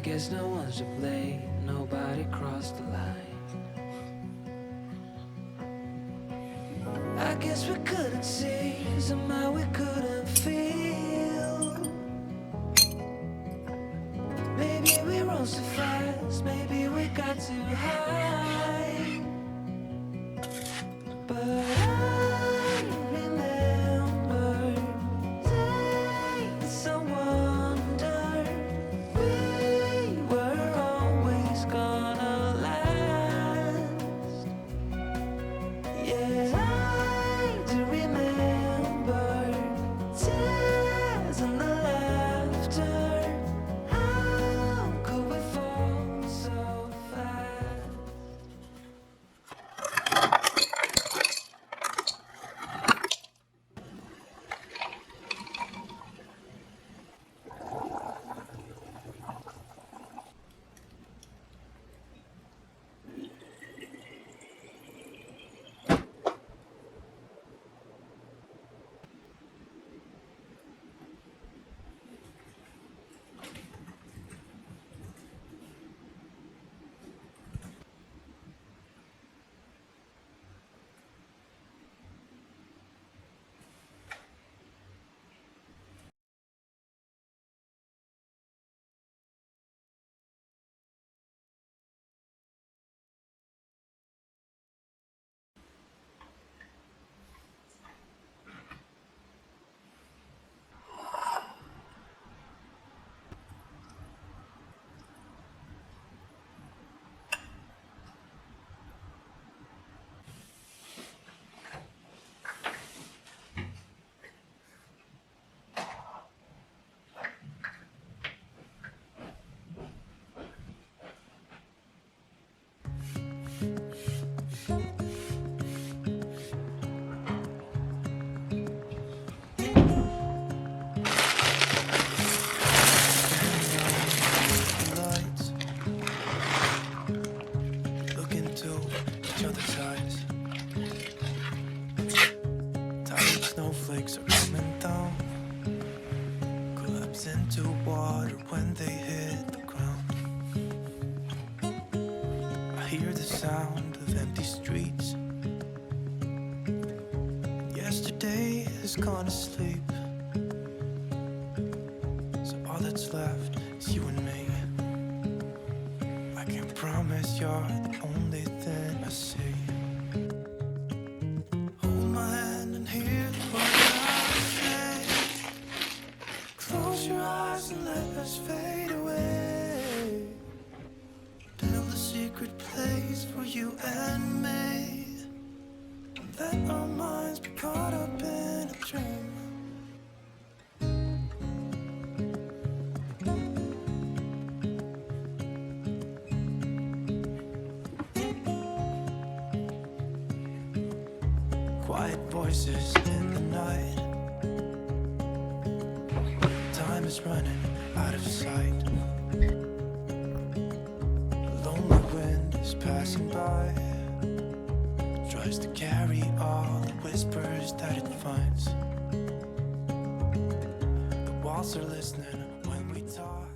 guess no one's to blame, nobody crossed the line. I guess we couldn't see, somehow we couldn't feel. Maybe we rose too fast, maybe we got too high. But I remember days I wondered we were always gonna last. Yeah, I do remember tears and the laughter. How could we fall so fast? Lights, look into each other's eyes. Tiny snowflakes are coming down, collapse into water when they hit the ground. I hear the sound of empty streets. Yesterday has gone to sleep, so all that's left is you and me. I can't promise you're the only thing I see. Hold my hand and hear what I say. Close your eyes and let us fade away. Build a secret place for you and me. Let our minds be caught up in a dream. Quiet voices in the night. Time is running out of sight. A lonely wind is passing by. Tries to carry all the whispers that it finds. The walls are listening when we talk.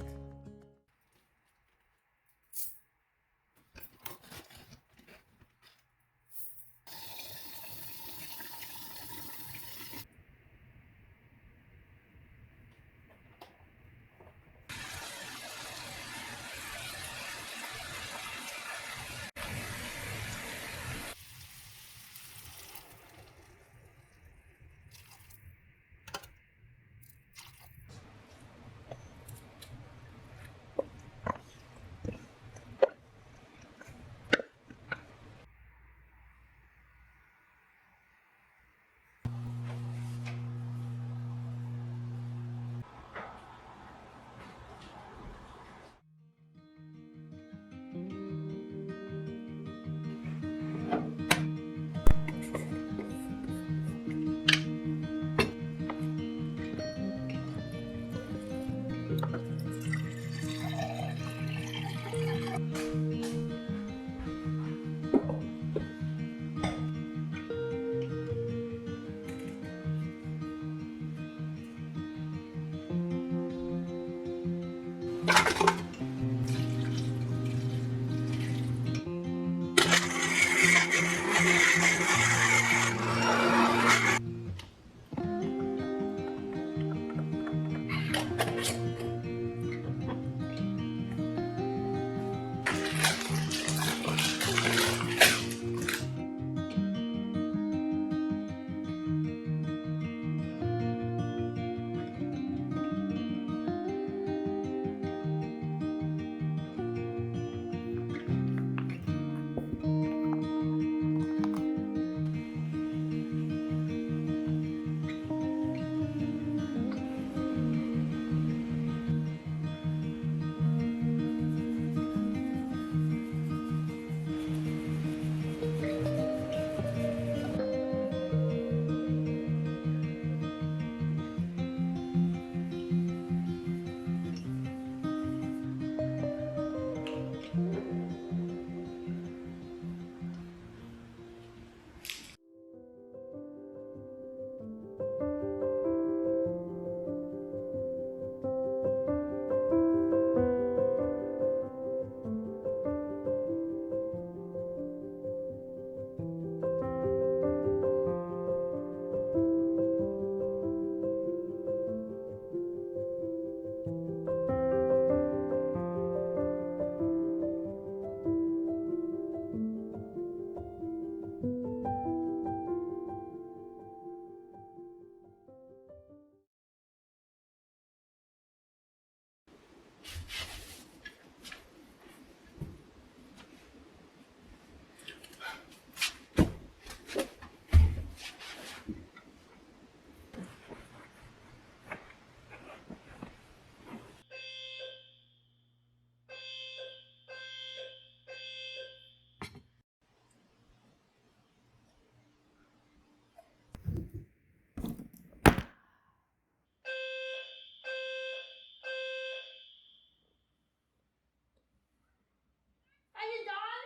Are you done?